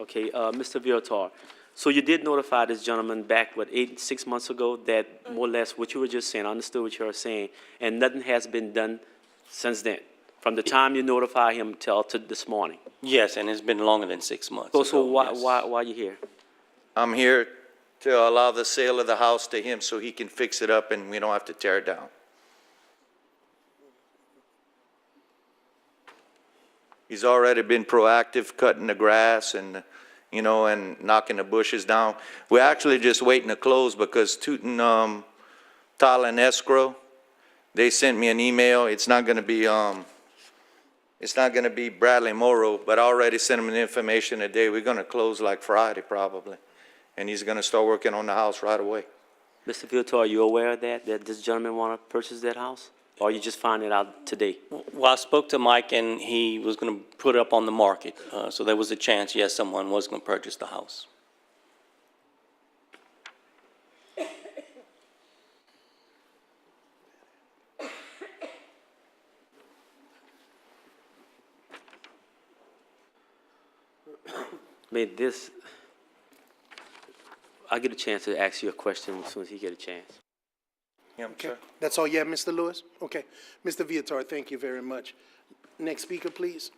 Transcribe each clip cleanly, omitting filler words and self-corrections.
Okay, Mr. Villar, so you did notify this gentleman back, what, 6 months ago, that more or less what you were just saying, I understood what you were saying, and nothing has been done since then, from the time you notify him till to this morning? Yes, and it's been longer than 6 months. So why, yes. why are you here? I'm here to allow the sale of the house to him so he can fix it up and we don't have to tear it down. He's already been proactive, cutting the grass and, you know, and knocking the bushes down. We're actually just waiting to close because Tootin, Tyler and Escrow, they sent me an email. It's not gonna be Bradley Morrow, but I already sent him the information today. We're gonna close like Friday probably. And he's gonna start working on the house right away. Mr. Villar, are you aware of that this gentleman want to purchase that house? Or you just find it out today? Well, I spoke to Mike, and he was going to put it up on the market. So there was a chance, yes, someone was going to purchase the house. I mean, I'll get a chance to ask you a question as soon as he get a chance. Yeah, Okay, sir. that's all you have, Mr. Lewis? Okay. Mr. Villar, thank you very much. Next speaker, please.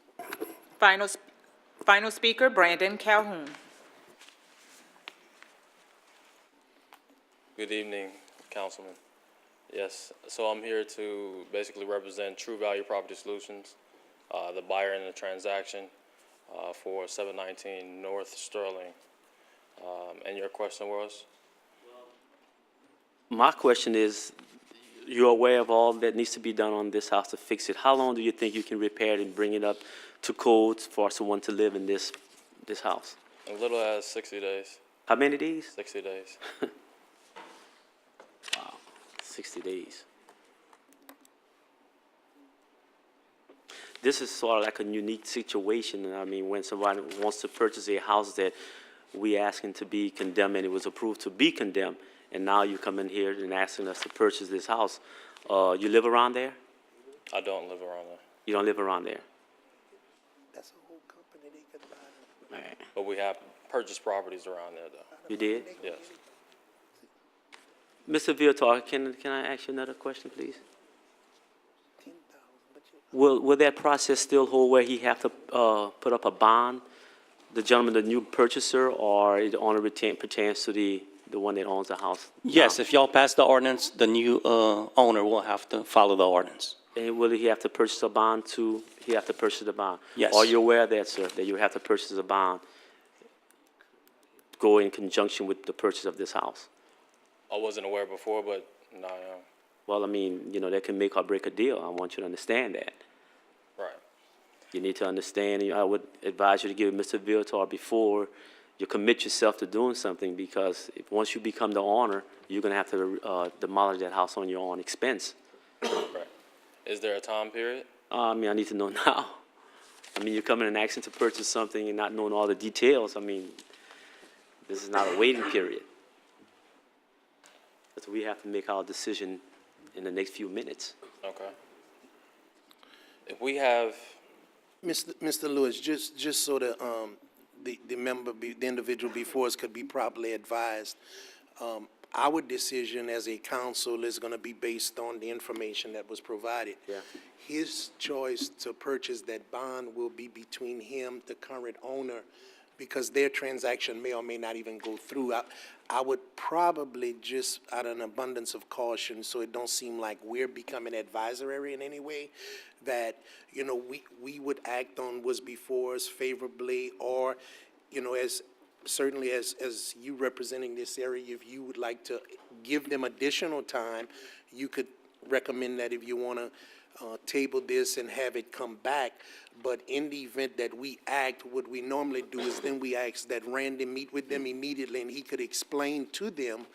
Final speaker, Brandon Calhoun. Good evening, Councilman. Yes, so I'm here to basically represent True Value Property Solutions, the buyer in the transaction for 719 North Sterling. And your question was? My question is, you're aware of all that needs to be done on this house to fix it. How long do you think you can repair it and bring it up to code for someone to live in this house? As little as 60 days. How many days? 60 days. Wow, 60 days. This is sort of like a unique situation. I mean, when somebody wants to purchase a house that we asking to be condemned and it was approved to be condemned, and now you come in here and asking us to purchase this house. You live around there? I don't live around there. You don't live around there? That's a whole company they could buy. All right. But we have purchased properties around there, though. You did? Yes. Mr. Villar, can I ask you another question, please? Will that process still hold where he have to put up a bond, the gentleman, the new purchaser, or it only pertains to the one that owns the house? Yes, if y'all pass the ordinance, the new owner will have to follow the ordinance. And will he have to purchase a bond too? He have to purchase the bond? Yes. Are you aware of that, sir, that you have to purchase a bond, go in conjunction with the purchase of this house? I wasn't aware before, but now I am. Well, I mean, you know, that can make or break a deal. I want you to understand that. Right. You need to understand, and I would advise you to give Mr. Villar before you commit yourself to doing something, because if once you become the owner, you're going to have to demolish that house on your own expense. Right. Is there a time period? I mean, I need to know now. I mean, you're coming and asking to purchase something and not knowing all the details. I mean, this is not a waiting period. But we have to make our decision in the next few minutes. Okay. If we have, Mr. Lewis, just so that the individual before us could be properly advised, our decision as a council is going to be based on the information that was provided. Yeah. His choice to purchase that bond will be between him, the current owner, because their transaction may or may not even go through. I would probably just, out of an abundance of caution, so it don't seem like we're becoming advisory in any way, that, you know, we would act on what's before us favorably, or, you know, as certainly as you representing this area, if you would like to give them additional time, you could recommend that if you want to table this and have it come back. But in the event that we act, what we normally do is then we ask that Randy meet with them immediately, and he could explain to them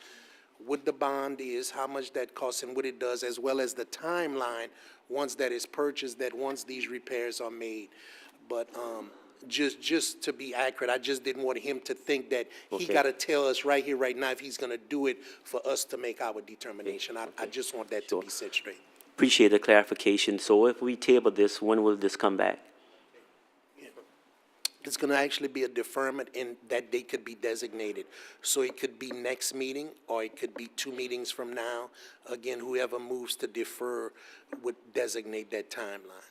what the bond is, how much that costs, and what it does, as well as the timeline once that is purchased, that once these repairs are made. But just to be accurate, I just didn't want him to think that he got to tell us right here, right now, if he's going to do it for us to make our determination. I just want that to be set straight. Appreciate the clarification. So if we table this, when will this come back? It's going to actually be a deferment, and that date could be designated. So it could be next meeting, or it could be 2 meetings from now. Again, whoever moves to defer would designate that timeline.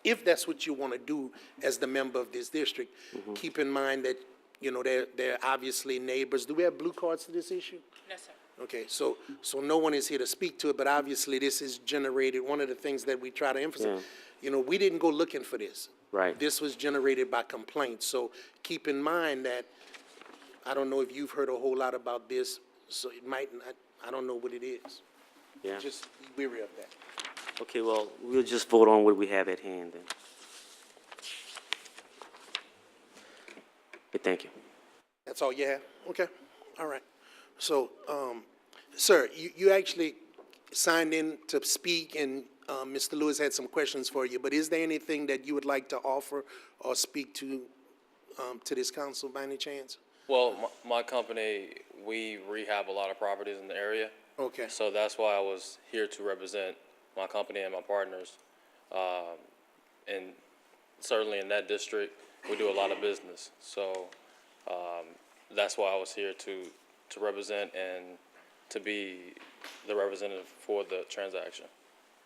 If that's what you want to do as the member of this district, keep in mind that, you know, they're obviously neighbors. Do we have blue cards to this issue? No, sir. Okay, so no one is here to speak to it, but obviously this is generated, one of the things that we try to emphasize. You know, we didn't go looking for this. Right. This was generated by complaints, so keep in mind that, I don't know if you've heard a whole lot about this, so it might not, I don't know what it is. Yeah. Just be wary of that. Okay, well, we'll just vote on what we have at hand then. Okay, thank you. That's all you have? Okay, all right. So, sir, you actually signed in to speak, and Mr. Lewis had some questions for you, but is there anything that you would like to offer or speak to this council by any chance? Well, my company, we rehab a lot of properties in the area. Okay, So that's why I was here to represent my company and my partners. And certainly in that district, we do a lot of business. So that's why I was here to represent and to be the representative for the transaction.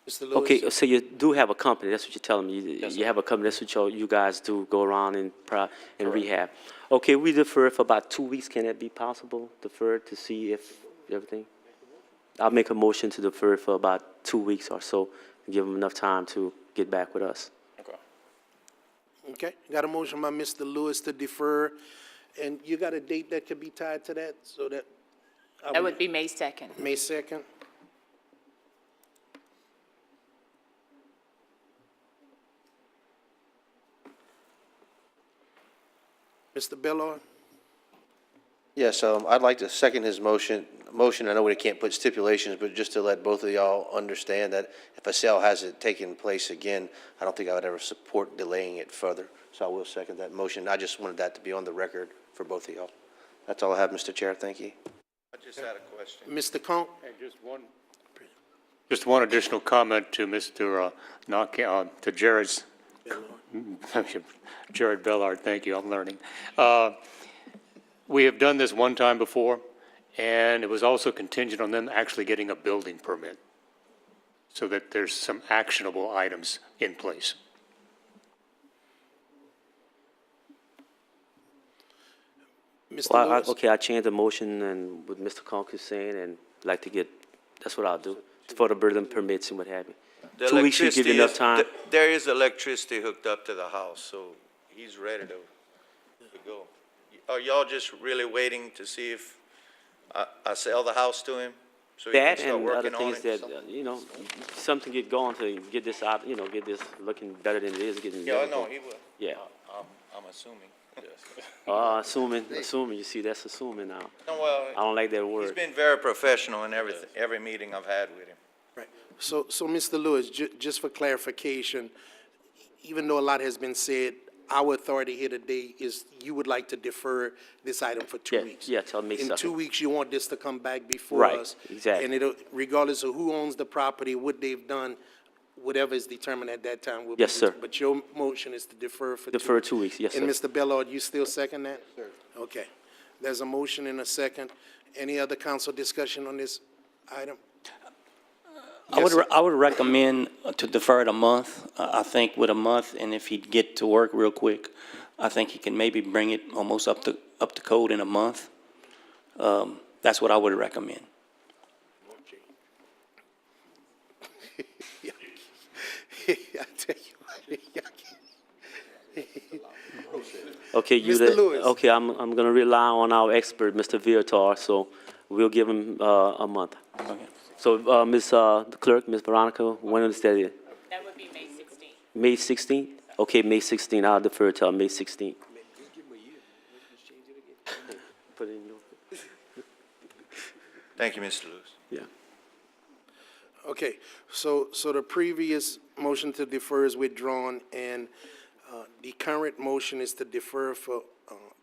Mr. Lewis? Okay, so you do have a company, that's what you're telling me. Yes, You sir. have a company, that's what you guys do, go around and rehab. Okay, we defer for about 2 weeks. Can that be possible? Defer to see if everything? I'll make a motion to defer for about 2 weeks or so, to give them enough time to get back with us. Okay. Okay, got a motion by Mr. Lewis to defer, and you got a date that could be tied to that, so that? That would be May 2nd. May 2nd? Mr. Bellard? Yes, I'd like to second his motion. I know we can't put stipulations, but just to let both of y'all understand that if a sale hasn't taken place again, I don't think I would ever support delaying it further. So I will second that motion. I just wanted that to be on the record for both of y'all. That's all I have, Mr. Chair. Thank you. I just had a question. Mr. Conk? Just one additional comment to Mr. to Jared's, Jared Bellard, thank you, I'm learning. We have done this one time before, and it was also contingent on them actually getting a building permit, so that there's some actionable items in place. Mr. Well, Lewis? okay, I changed the motion and what Mr. Conk is saying, and like to get, that's what I'll do, for the building permits and what have you. The 2 weeks should give you electricity enough is- time. There is electricity hooked up to the house, so he's ready to go. Are y'all just really waiting to see if I sell the house to him? So he can That start and other working on things it? that, you know, something get going to get this out, you know, get this looking better than it is, getting. Yeah, I know, he will. Yeah. I'm assuming. Assuming, you see, that's assuming now. No, I well, don't like that he's word. been very professional in every meeting I've had with him. Right. So, Mr. Lewis, just for clarification, even though a lot has been said, our authority here today is you would like to defer this item for 2 Yeah, weeks. yeah, till May In 2nd. 2 weeks, you want this to come back before Right, us. exactly. And it'll, regardless of who owns the property, what they've done, whatever is determined at that time will be. Yes, sir. But your motion is to defer for 2 weeks. Defer 2 weeks, yes, And sir. Mr. Bellard, you still second that? Sir. Okay. There's a motion and a second. Any other council discussion on this item? I would recommend to defer it a month. I think with a month, and if he'd get to work real quick, I think he can maybe bring it almost up to code in a month. That's what I would recommend. I tell you what, Okay, Mr. Lewis. okay, I'm gonna rely on our expert, Mr. Viator, so we'll give him, a month. Okay. So, Ms. The clerk, Ms. Veronica, when is that? That would be May 16th. May 16th? Okay, May 16th, I'll defer till May 16th. Put it in your- Thank you, Mr. Lewis. Yeah. Okay, so the previous motion to defer is withdrawn, and the current motion is to defer for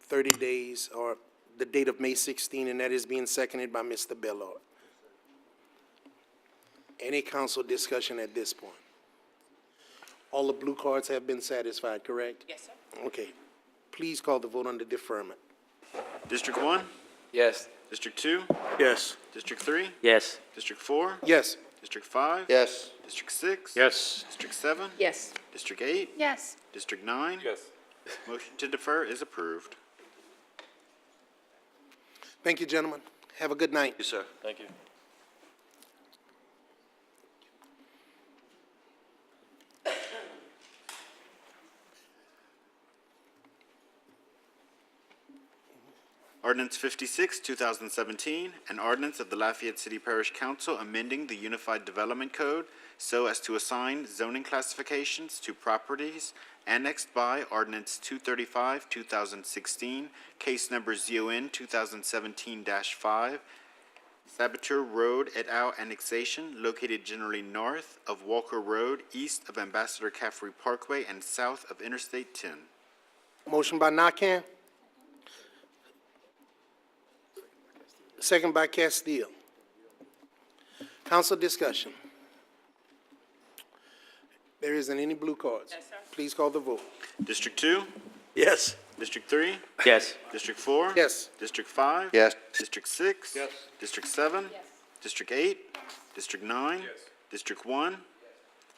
30 days, or the date of May 16, and that is being seconded by Mr. Bellard. Any council discussion at this point? All the blue cards have been satisfied, correct? Yes, sir. Okay. Please call the vote on the deferment. District 1? Yes. District 2? Yes. District 3? Yes. District 4? Yes. District 5? Yes. District 6? Yes. District 7? Yes. District 8? Yes. District 9? Yes. Motion to defer is approved. Thank you, gentlemen. Have a good night. Yes, sir. Thank you. Ordinance 56, 2017, an ordinance of the Lafayette City Parish Council amending the Unified Development Code so as to assign zoning classifications to properties annexed by Ordinance 235, 2016, case number ZON 2017-5, Saboteur Road et al. Annexation located generally north of Walker Road, east of Ambassador Caffrey Parkway, and south of Interstate 10. Motion by Nakam. Second by Castile. Council discussion. There isn't any blue cards. Yes, sir. Please call the vote. District 2? Yes. District 3? Yes. District 4? Yes. District 5? Yes. District 6? Yes. District 7? Yes. District 8? District 9? District 1?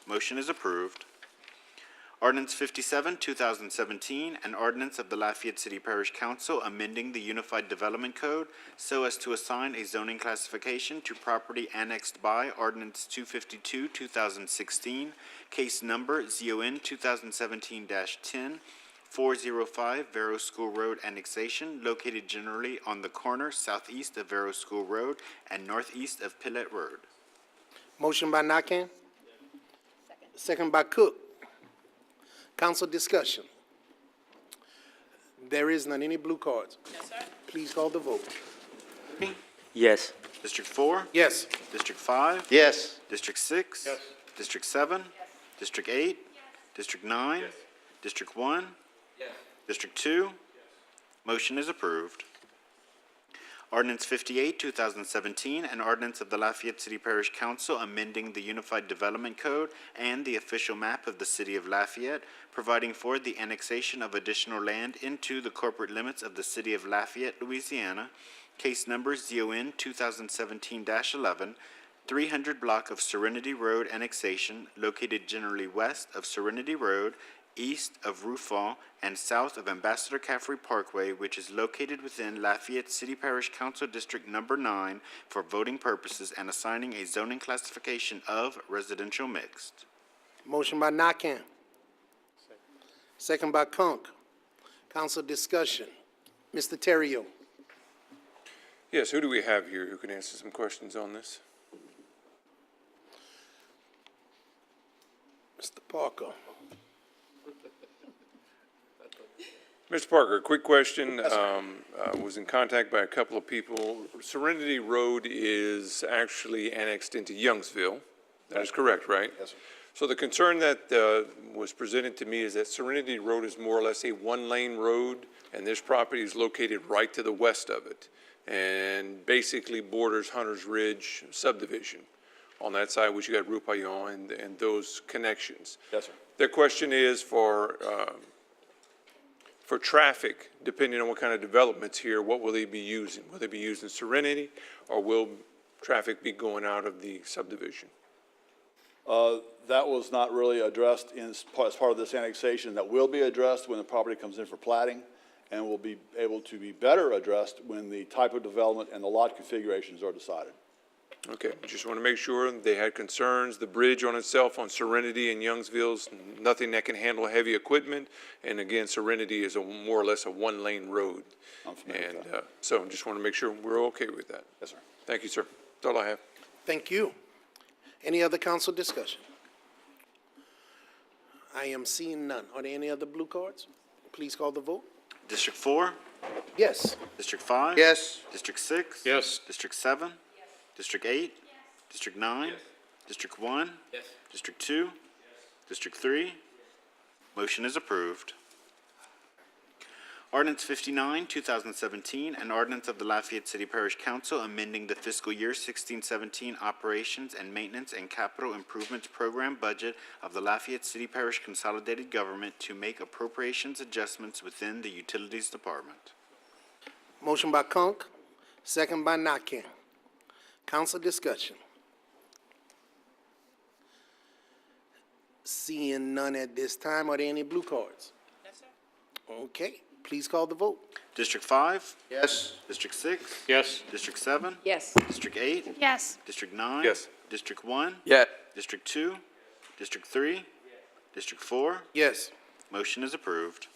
Motion is approved. Ordinance 57, 2017, an ordinance of the Lafayette City Parish Council amending the Unified Development Code so as to assign a zoning classification to property annexed by Ordinance 252, 2016, case number ZON 2017-10, 405 Vero School Road annexation located generally on the corner southeast of Vero School Road and northeast of Pillet Road. Motion by Nakam. Second by Cook. Council discussion. There is none. Any blue cards? Yes, sir. Please call the vote. Yes. District 4? Yes. District 5? Yes. District 6? Yes. District 7? District 8? District 9? District 1? District 2? Motion is approved. Ordinance 58, 2017, an ordinance of the Lafayette City Parish Council amending the Unified Development Code and the official map of the city of Lafayette, providing for the annexation of additional land into the corporate limits of the city of Lafayette, Louisiana, case number ZON 2017-11, 300 block of Serenity Road annexation located generally west of Serenity Road, east of Rufal, and south of Ambassador Caffrey Parkway, which is located within Lafayette City Parish Council District Number 9 for voting purposes and assigning a zoning classification of residential mixed. Motion by Nakam. Second by Conk. Council discussion. Mr. Terrio. Yes, who do we have here who can answer some questions on this? Mr. Parker. Mr. Parker, quick question. Was in contact by a couple of people. Serenity Road is actually annexed into Youngsville. That is correct, right? Yes, sir. So the concern that was presented to me is that Serenity Road is more or less a one-lane road, and this property is located right to the west of it, and basically borders Hunter's Ridge subdivision on that side, which you got Rupayon and those connections. Yes, sir. Their question is for traffic, depending on what kind of developments here, what will they be using? Will they be using Serenity, or will traffic be going out of the subdivision? That was not really addressed as part of this annexation. That will be addressed when the property comes in for plating, and will be able to be better addressed when the type of development and the lot configurations are decided. Okay, just want to make sure they had concerns. The bridge on itself on Serenity and Youngsville's nothing that can handle heavy equipment. And again, Serenity is more or less a one-lane road. I'm familiar And with that. so just want to make sure we're okay with that. Yes, sir. Thank you, sir. That's all I have. Thank you. Any other council discussion? I am seeing none. Are there any other blue cards? Please call the vote. District 4? Yes. District 5? Yes. District 6? Yes. District 7? Yes. District 8? Yes. District 9? Yes. District 1? Yes. District 2? Yes. District 3? Yes. Motion is approved. Ordinance 59, 2017, an ordinance of the Lafayette City Parish Council amending the fiscal year 16-17 operations and maintenance and capital improvements program budget of the Lafayette City Parish Consolidated Government to make appropriations adjustments within the Utilities Department. Motion by Conk, second by Nakam. Council discussion. Seeing none at this time, are there any blue cards? Yes, sir. Okay, please call the vote. District 5? Yes. District 6? Yes. District 7? Yes. District 8? Yes. District 9? Yes. District 1? Yes. District 2? District 3? District 4? Yes. Motion is approved.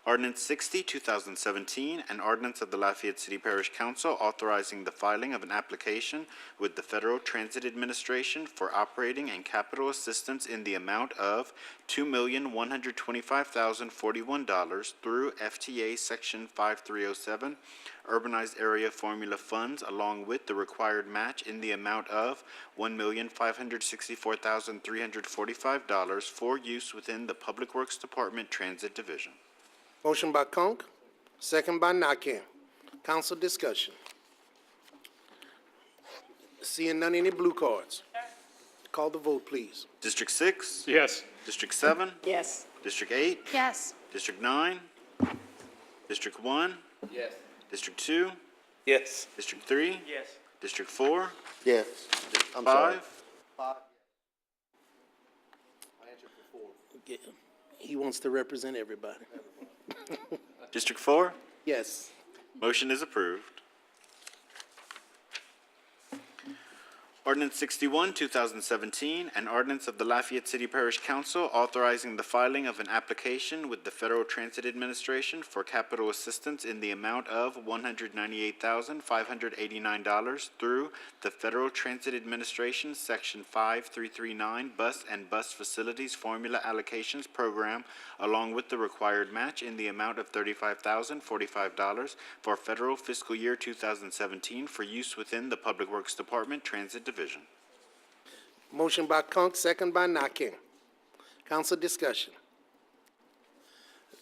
Ordinance 60, 2017, an ordinance of the Lafayette City Parish Council authorizing the filing of an application with the Federal Transit Administration for operating and capital assistance in the amount of $2,125,041 through FTA Section 5307 Urbanized Area Formula Funds, along with the required match in the amount of $1,564,345 for use within the Public Works Department Transit Division. Motion by Conk, second by Nakam. Council discussion. Seeing none, any blue cards? Call the vote, please. District 6? Yes. District 7? Yes. District 8? Yes. District 9? District 1? Yes. District 2? Yes. District 3? Yes. District 4? Yes. I'm sorry. 5? Yeah, he wants to represent everybody. District 4? Yes. Motion is approved. Ordinance 61, 2017, an ordinance of the Lafayette City Parish Council authorizing the filing of an application with the Federal Transit Administration for capital assistance in the amount of $198,589 through the Federal Transit Administration Section 5339 Bus and Bus Facilities Formula Allocations Program, along with the required match in the amount of $35,045 for federal fiscal year 2017 for use within the Public Works Department Transit Division. Motion by Conk, second by Nakam. Council discussion.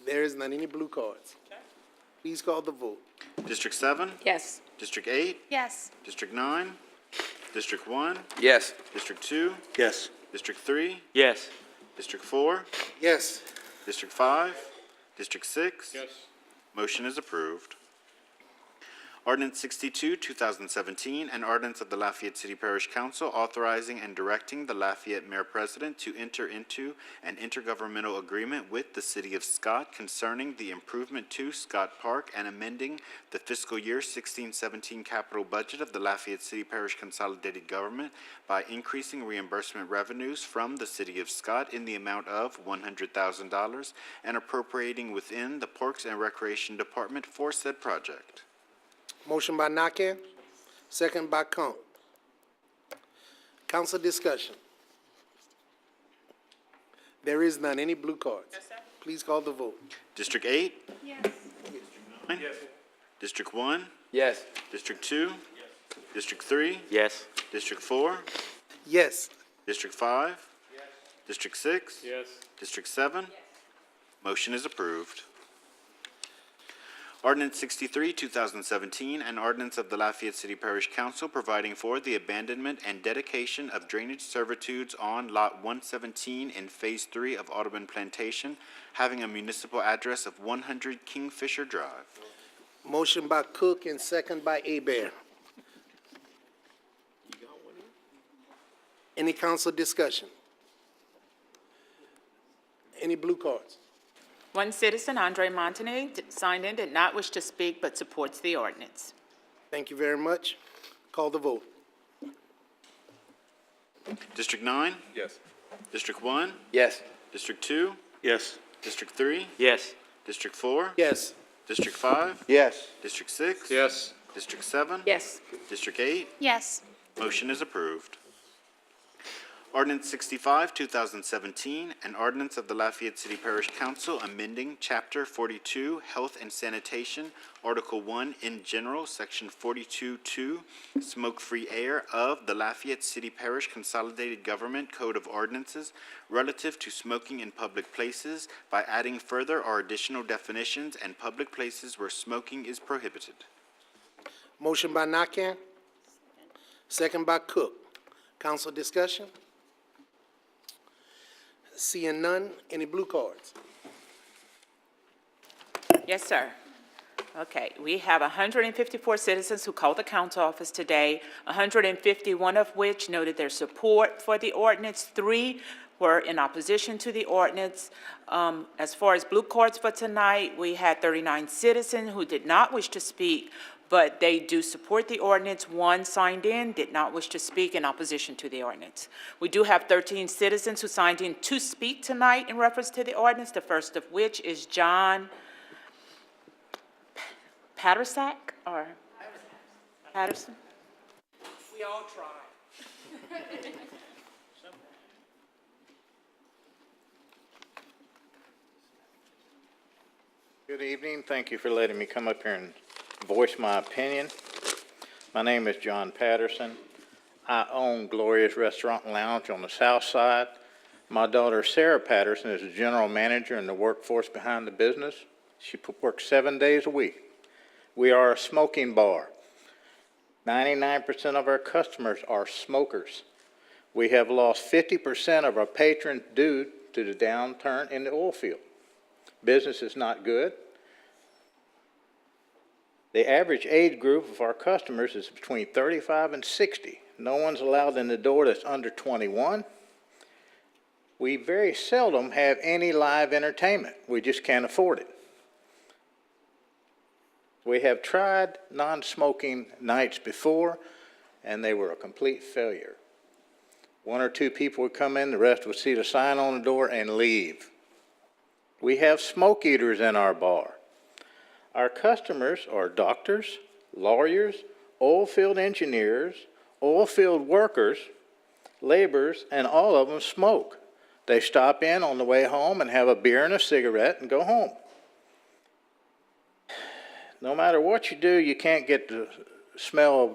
There is none, any blue cards? Please call the vote. District 7? Yes. District 8? Yes. District 9? District 1? Yes. District 2? Yes. District 3? Yes. District 4? Yes. District 5? District 6? Yes. Motion is approved. Ordinance 62, 2017, an ordinance of the Lafayette City Parish Council authorizing and directing the Lafayette Mayor President to enter into an intergovernmental agreement with the City of Scott concerning the improvement to Scott Park and amending the fiscal year 16-17 capital budget of the Lafayette City Parish Consolidated Government by increasing reimbursement revenues from the City of Scott in the amount of $100,000 and appropriating within the Parks and Recreation Department for said project. Motion by Nakam, second by Conk. Council discussion. There is none, any blue cards? Yes, sir. Please call the vote. District 8? Yes. District 9? Yes. District 1? Yes. District 2? Yes. District 3? Yes. District 4? Yes. District 5? Yes. District 6? Yes. District 7? Yes. Motion is approved. Ordinance 63, 2017, an ordinance of the Lafayette City Parish Council providing for the abandonment and dedication of drainage servitudes on Lot 117 in Phase 3 of Audubon Plantation, having a municipal address of 100 Kingfisher Drive. Motion by Cook and second by Abear. Any council discussion? Any blue cards? One citizen, Andre Montagne, signed in, did not wish to speak but supports the ordinance. Thank you very much. Call the vote. District 9? Yes. District 1? Yes. District 2? Yes. District 3? Yes. District 4? Yes. District 5? Yes. District 6? Yes. District 7? Yes. District 8? Yes. Motion is approved. Ordinance 65, 2017, an ordinance of the Lafayette City Parish Council amending Chapter 42, Health and Sanitation, Article 1 in general, Section 42-2, smoke-free air of the Lafayette City Parish Consolidated Government Code of Ordinances relative to smoking in public places by adding further or additional definitions and public places where smoking is prohibited. Motion by Nakam, second by Cook. Council discussion? Seeing none, any blue cards? Yes, sir. Okay, we have 154 citizens who called the council office today, 151 of which noted their support for the ordinance. 3 were in opposition to the ordinance. As far as blue cards for tonight, we had 39 citizens who did not wish to speak, but they do support the ordinance. 1 signed in, did not wish to speak in opposition to the ordinance. We do have 13 citizens who signed in to speak tonight in reference to the ordinance, the first of which is John Pattersack, or Patterson? We all tried. Good evening. Thank you for letting me come up here and voice my opinion. My name is John Patterson. I own Gloria's Restaurant and Lounge on the south side. My daughter Sarah Patterson is the general manager and the workforce behind the business. She works 7 days a week. We are a smoking bar. 99% of our customers are smokers. We have lost 50% of our patrons due to the downturn in the oil field. Business is not good. The average age group of our customers is between 35 and 60. No one's allowed in the door that's under 21. We very seldom have any live entertainment. We just can't afford it. We have tried non-smoking nights before, and they were a complete failure. 1 or 2 people would come in, the rest would see the sign on the door and leave. We have smoke eaters in our bar. Our customers are doctors, lawyers, oil field engineers, oil field workers, laborers, and all of them smoke. They stop in on the way home and have a beer and a cigarette and go home. No matter what you do, you can't get the smell of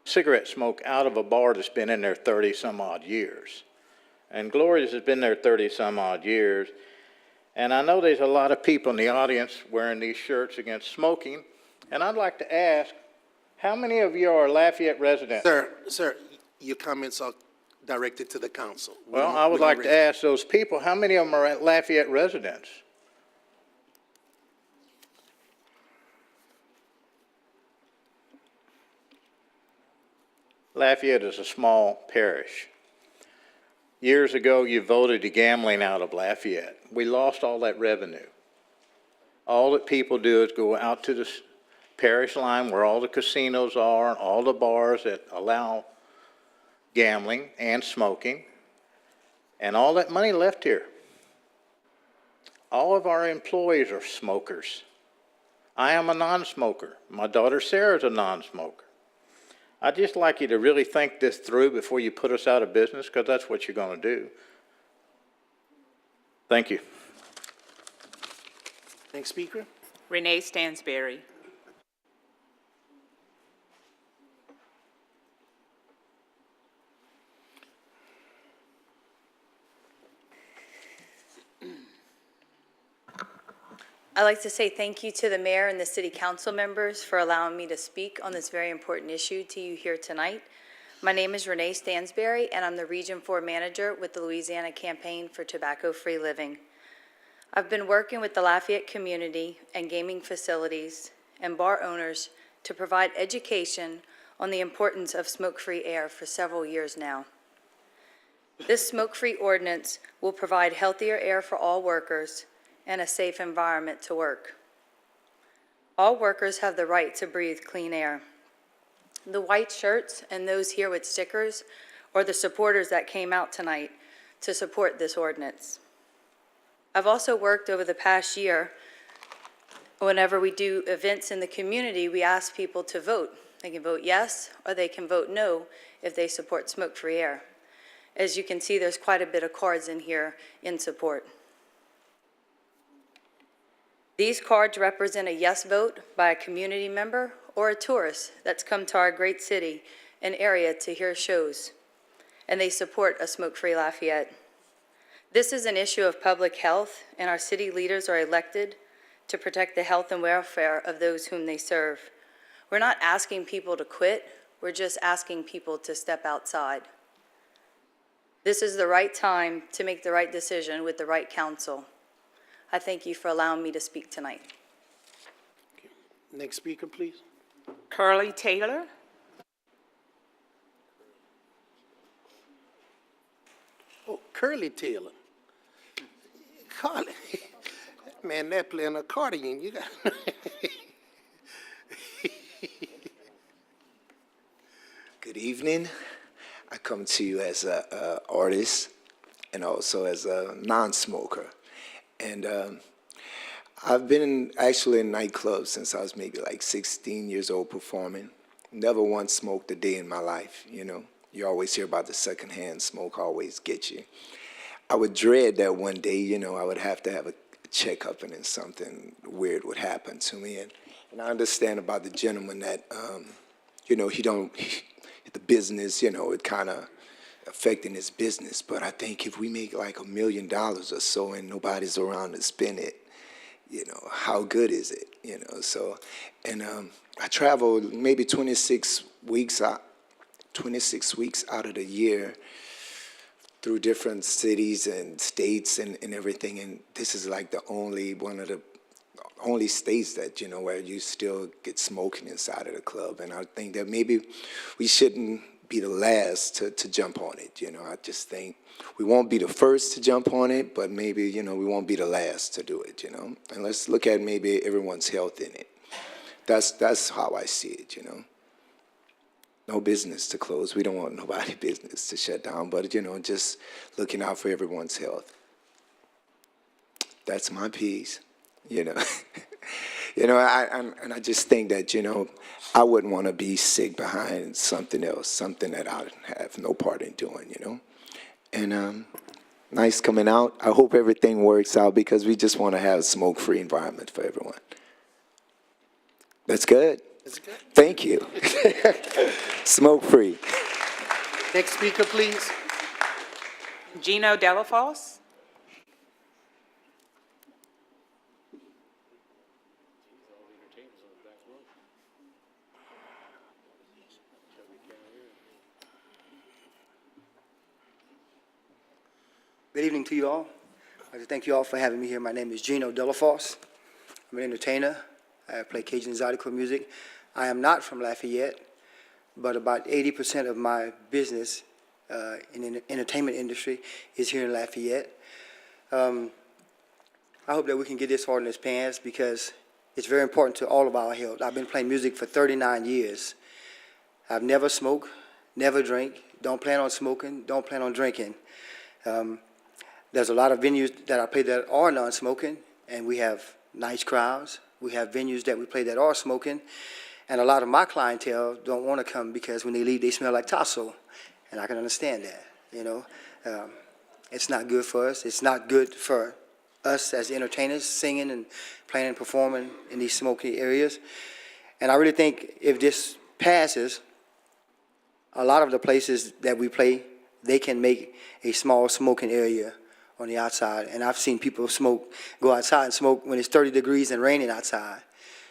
cigarette smoke out of a bar that's been in there 30-some-odd years. And Gloria's has been there 30-some-odd years. And I know there's a lot of people in the audience wearing these shirts against smoking. And I'd like to ask, how many of you are Lafayette residents? Sir, your comments are directed to the council. Well, I would like to ask those people, how many of them are Lafayette residents? Lafayette is a small parish. Years ago, you voted the gambling out of Lafayette. We lost all that revenue. All that people do is go out to the parish line where all the casinos are and all the bars that allow gambling and smoking, and all that money left here. All of our employees are smokers. I am a non-smoker. My daughter Sarah is a non-smoker. I'd just like you to really think this through before you put us out of business, because that's what you're going to do. Thank you. Next speaker. Renee Stansberry. I'd like to say thank you to the mayor and the city council members for allowing me to speak on this very important issue to you here tonight. My name is Renee Stansberry, and I'm the Region 4 manager with the Louisiana Campaign for Tobacco-Free Living. I've been working with the Lafayette community and gaming facilities and bar owners to provide education on the importance of smoke-free air for several years now. This smoke-free ordinance will provide healthier air for all workers and a safe environment to work. All workers have the right to breathe clean air. The white shirts and those here with stickers are the supporters that came out tonight to support this ordinance. I've also worked over the past year. Whenever we do events in the community, we ask people to vote. They can vote yes or they can vote no if they support smoke-free air. As you can see, there's quite a bit of cards in here in support. These cards represent a yes vote by a community member or a tourist that's come to our great city and area to hear shows, and they support a smoke-free Lafayette. This is an issue of public health, and our city leaders are elected to protect the health and welfare of those whom they serve. We're not asking people to quit, we're just asking people to step outside. This is the right time to make the right decision with the right counsel. I thank you for allowing me to speak tonight. Next speaker, please. Curly Taylor. Oh, Curly Taylor. Curly. Man, they're playing accordion. You got. Good evening. I come to you as an artist and also as a non-smoker. And I've been actually in nightclubs since I was maybe like 16 years old performing. Never once smoked a day in my life, you know. You always hear about the secondhand smoke always get you. I would dread that one day, you know, I would have to have a checkup and then something weird would happen to me. And I understand about the gentleman that, you know, the business, you know, it kind of affecting his business. But I think if we make like $1 million or so and nobody's around to spend it, you know, how good is it, you know? So, and I traveled maybe 26 weeks out of the year through different cities and states and everything. And this is like one of the only states that, you know, where you still get smoking inside of the club. And I think that maybe we shouldn't be the last to jump on it, you know. I just think we won't be the first to jump on it, but maybe, you know, we won't be the last to do it, you know. And let's look at maybe everyone's health in it. That's how I see it, you know. No business to close. We don't want nobody's business to shut down, but, you know, just looking out for everyone's health. That's my piece, you know. You know, I just think that, you know, I wouldn't want to be sick behind something else, something that I have no part in doing, you know. And nice coming out. I hope everything works out because we just want to have a smoke-free environment for everyone. That's good. That's good. Thank you. Smoke-free. Next speaker, please. Gino Delafosse. Good evening to you all. I'd like to thank you all for having me here. My name is Gino Delafosse. I'm an entertainer. I play Cajun Zydeco music. I am not from Lafayette, but about 80% of my business in the entertainment industry is here in Lafayette. I hope that we can get this ordinance passed because it's very important to all of our health. I've been playing music for 39 years. I've never smoked, never drank, don't plan on smoking, don't plan on drinking. There's a lot of venues that I play that are non-smoking, and we have nice crowds. We have venues that we play that are smoking, and a lot of my clientele don't want to come because when they leave, they smell like Tasso, and I can understand that, you know. It's not good for us. It's not good for us as entertainers, singing and playing and performing in these smoky areas. And I really think if this passes, a lot of the places that we play, they can make a small smoking area on the outside. And I've seen people go outside and smoke when it's 30 degrees and raining outside.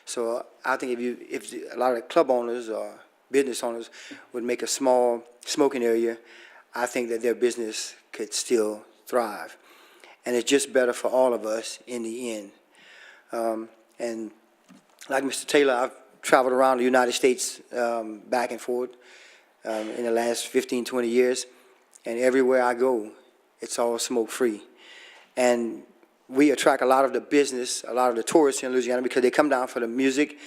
So I think if a lot of club owners or business owners would make a small smoking area, I think that their business could still thrive. And it's just better for all of us in the end. And like Mr. Taylor, I've traveled around the United States back and forth in the last 15, 20 years. And everywhere I go, it's all smoke-free. And we attract a lot of the business, a lot of the tourists in Louisiana because they come down for the music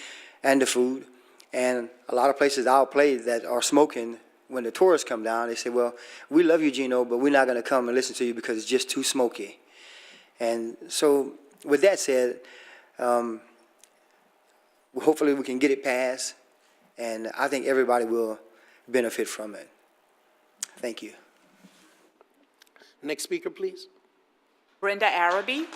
and the food. And a lot of places I'll play that are smoking, when the tourists come down, they say, well, we love you, Gino, but we're not going to come and listen to you because it's just too smoky. And so with that said, hopefully we can get it passed, and I think everybody will benefit from it. Thank you. Next speaker, please. Brenda Araby.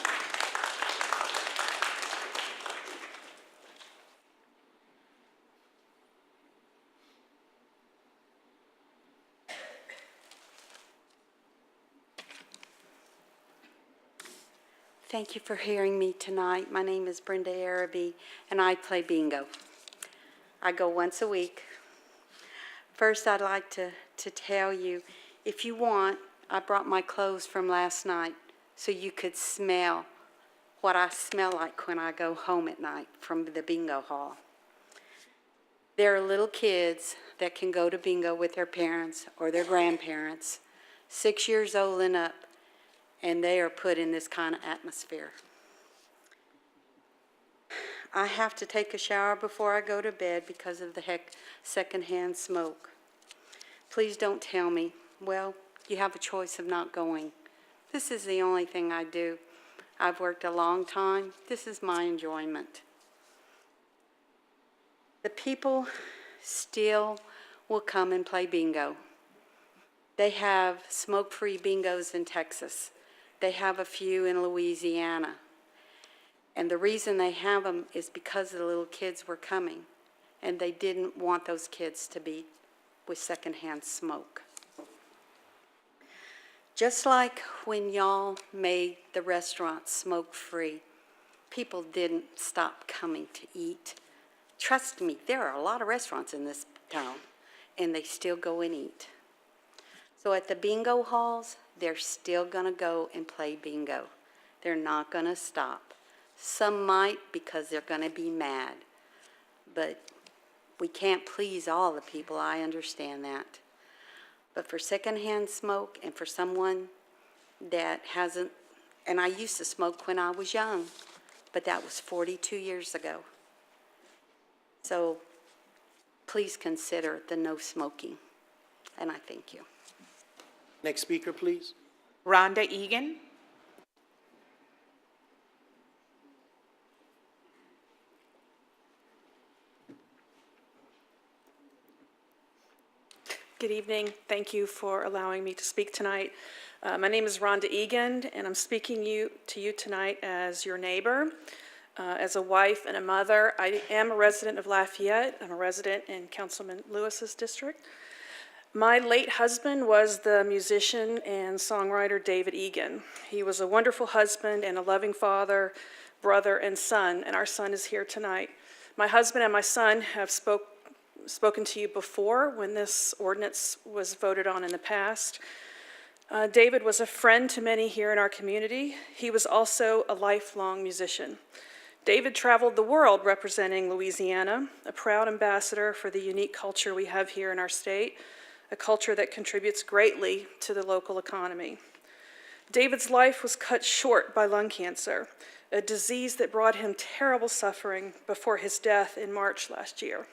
Thank you for hearing me tonight. My name is Brenda Araby, and I play bingo. I go once a week. First, I'd like to tell you, if you want, I brought my clothes from last night so you could smell what I smell like when I go home at night from the bingo hall. There are little kids that can go to bingo with their parents or their grandparents, 6 years old and up, and they are put in this kind of atmosphere. I have to take a shower before I go to bed because of the secondhand smoke. Please don't tell me, well, you have a choice of not going. This is the only thing I do. I've worked a long time. This is my enjoyment. The people still will come and play bingo. They have smoke-free bingos in Texas. They have a few in Louisiana. And the reason they have them is because the little kids were coming, and they didn't want those kids to be with secondhand smoke. Just like when y'all made the restaurants smoke-free, people didn't stop coming to eat. Trust me, there are a lot of restaurants in this town, and they still go and eat. So at the bingo halls, they're still gonna go and play bingo. They're not gonna stop. Some might because they're gonna be mad, but we can't please all the people, I understand that. But for secondhand smoke and for someone that hasn't, and I used to smoke when I was young, but that was 42 years ago. So please consider the no smoking, and I thank you. Next speaker, please. Rhonda Egan. Good evening. Thank you for allowing me to speak tonight. My name is Rhonda Egan, and I'm speaking to you tonight as your neighbor, as a wife and a mother. I am a resident of Lafayette. I'm a resident in Councilman Lewis's district. My late husband was the musician and songwriter David Egan. He was a wonderful husband and a loving father, brother, and son, and our son is here tonight. My husband and my son have spoken to you before when this ordinance was voted on in the past. David was a friend to many here in our community. He was also a lifelong musician. David traveled the world representing Louisiana, a proud ambassador for the unique culture we have here in our state, a culture that contributes greatly to the local economy. David's life was cut short by lung cancer, a disease that brought him terrible suffering before his death in March last year.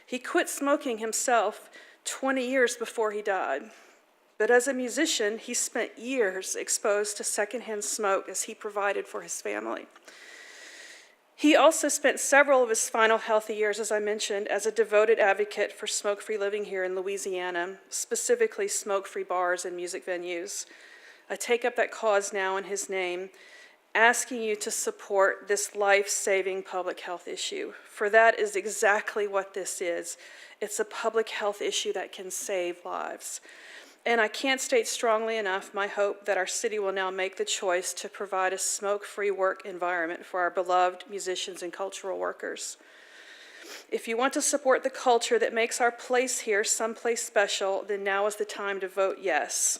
He quit smoking himself 20 years before he died. But as a musician, he spent years exposed to secondhand smoke as he provided for his family. He also spent several of his final healthy years, as I mentioned, as a devoted advocate for smoke-free living here in Louisiana, specifically smoke-free bars and music venues. I take up that cause now in his name, asking you to support this life-saving public health issue, for that is exactly what this is. It's a public health issue that can save lives. And I can't state strongly enough my hope that our city will now make the choice to provide a smoke-free work environment for our beloved musicians and cultural workers. If you want to support the culture that makes our place here someplace special, then now is the time to vote yes,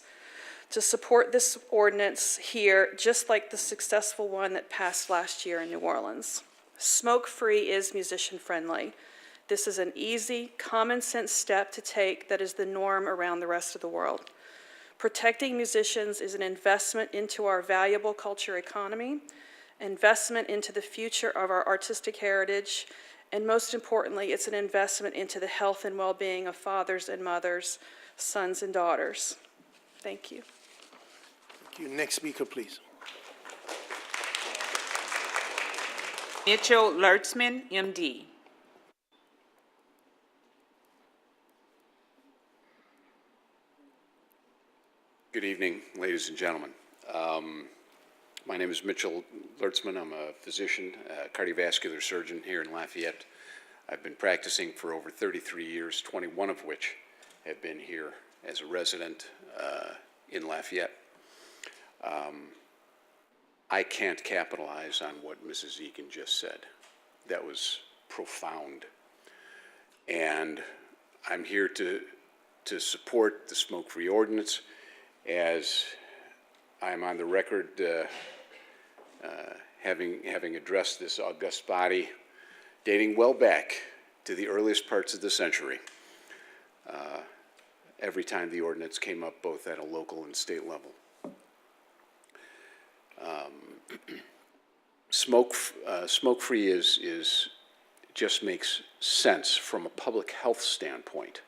to support this ordinance here, just like the successful one that passed last year in New Orleans. Smoke-free is musician-friendly. This is an easy, common-sense step to take that is the norm around the rest of the world. Protecting musicians is an investment into our valuable culture economy, investment into the future of our artistic heritage, and most importantly, it's an investment into the health and well-being of fathers and mothers, sons and daughters. Thank you. Thank you. Next speaker, please. Mitchell Lertzman, MD. Good evening, ladies and gentlemen. My name is Mitchell Lertzman. I'm a physician, cardiovascular surgeon here in Lafayette. I've been practicing for over 33 years, 21 of which have been here as a resident in Lafayette. I can't capitalize on what Mrs. Egan just said. That was profound. And I'm here to support the smoke-free ordinance, as I'm on the record having addressed this august body dating well back to the earliest parts of the century, every time the ordinance came up both at a local and state level. Smoke-free is just makes sense from a public health standpoint.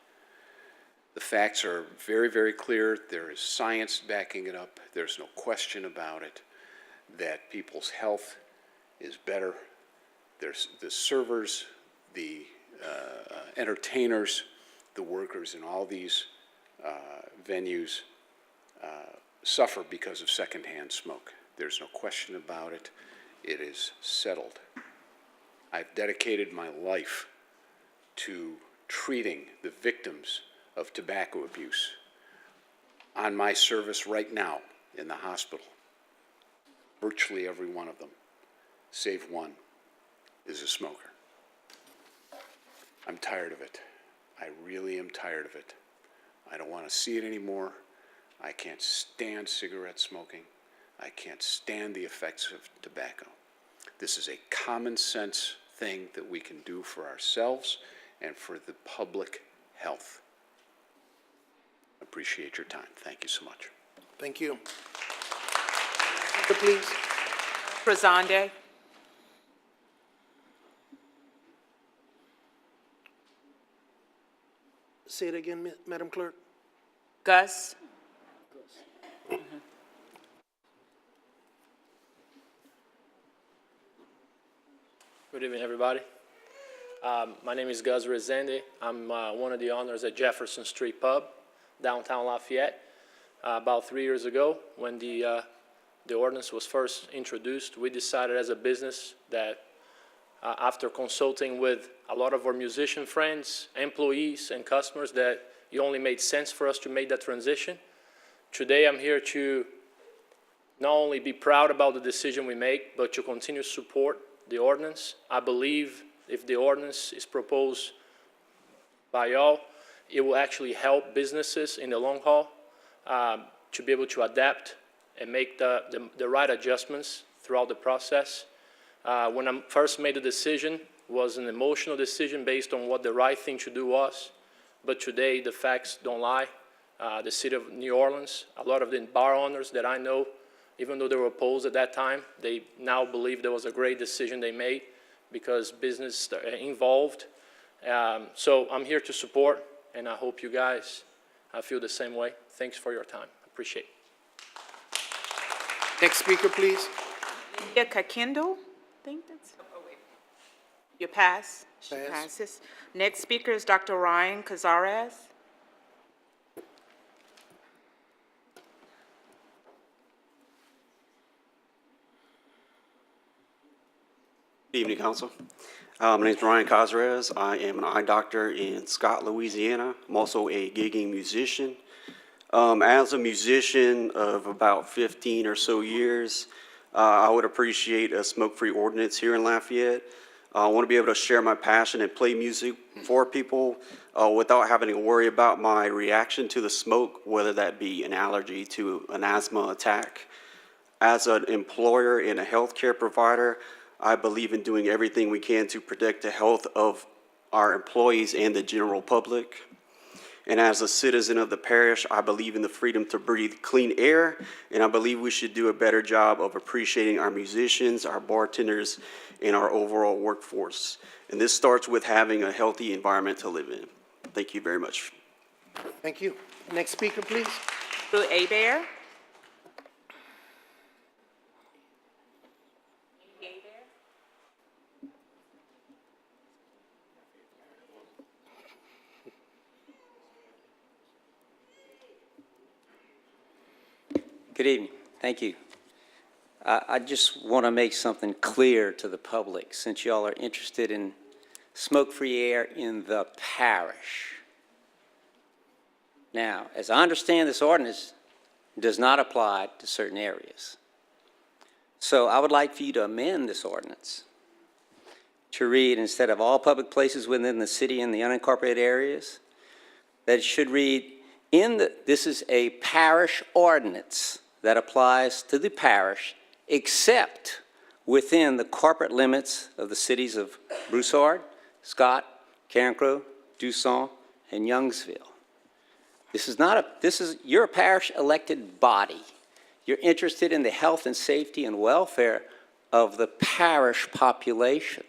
The facts are very, very clear. There is science backing it up. There's no question about it that people's health is better. There's the servers, the entertainers, the workers in all these venues suffer because of secondhand smoke. There's no question about it. It is settled. I've dedicated my life to treating the victims of tobacco abuse. On my service right now in the hospital, virtually every one of them, save one, is a smoker. I'm tired of it. I really am tired of it. I don't want to see it anymore. I can't stand cigarette smoking. I can't stand the effects of tobacco. This is a common sense thing that we can do for ourselves and for the public health. Appreciate your time. Thank you so much. Thank you. Please. Prezande. Say it again, Madam Clerk. Gus. Good evening, everybody. My name is Gus Rezende. I'm one of the owners at Jefferson Street Pub, downtown Lafayette. About 3 years ago, when the ordinance was first introduced, we decided as a business that after consulting with a lot of our musician friends, employees, and customers, that it only made sense for us to make that transition. Today, I'm here to not only be proud about the decision we make, but to continue to support the ordinance. I believe if the ordinance is proposed by y'all, it will actually help businesses in the long haul to be able to adapt and make the right adjustments throughout the process. When I first made the decision, it was an emotional decision based on what the right thing to do was. But today, the facts don't lie. The city of New Orleans, a lot of the bar owners that I know, even though they were opposed at that time, they now believe there was a great decision they made because business involved. So I'm here to support, and I hope you guys feel the same way. Thanks for your time. Appreciate it. Next speaker, please. Lydia Kakindle. I think that's. You pass. She Pass. passes. Next speaker is Dr. Ryan Cazares. Good evening, Council. My name is Ryan Cazares. I am an eye doctor in Scott, Louisiana. I'm also a gigging musician. As a musician of about 15 or so years, I would appreciate a smoke-free ordinance here in Lafayette. I want to be able to share my passion and play music for people without having to worry about my reaction to the smoke, whether that be an allergy to an asthma attack. As an employer and a healthcare provider, I believe in doing everything we can to protect the health of our employees and the general public. And as a citizen of the parish, I believe in the freedom to breathe clean air, and I believe we should do a better job of appreciating our musicians, our bartenders, and our overall workforce. And this starts with having a healthy environment to live in. Thank you very much. Thank you. Next speaker, please. Drew Abear. Good evening. Thank you. I just want to make something clear to the public, since y'all are interested in smoke-free air in the parish. Now, as I understand, this ordinance does not apply to certain areas. So I would like for you to amend this ordinance to read, instead of all public places within the city and the unincorporated areas, that it should read, this is a parish ordinance that applies to the parish except within the corporate limits of the cities of Broussard, Scott, Carencro, Dusson, and Youngsville. You're a parish elected body. You're interested in the health and safety and welfare of the parish population,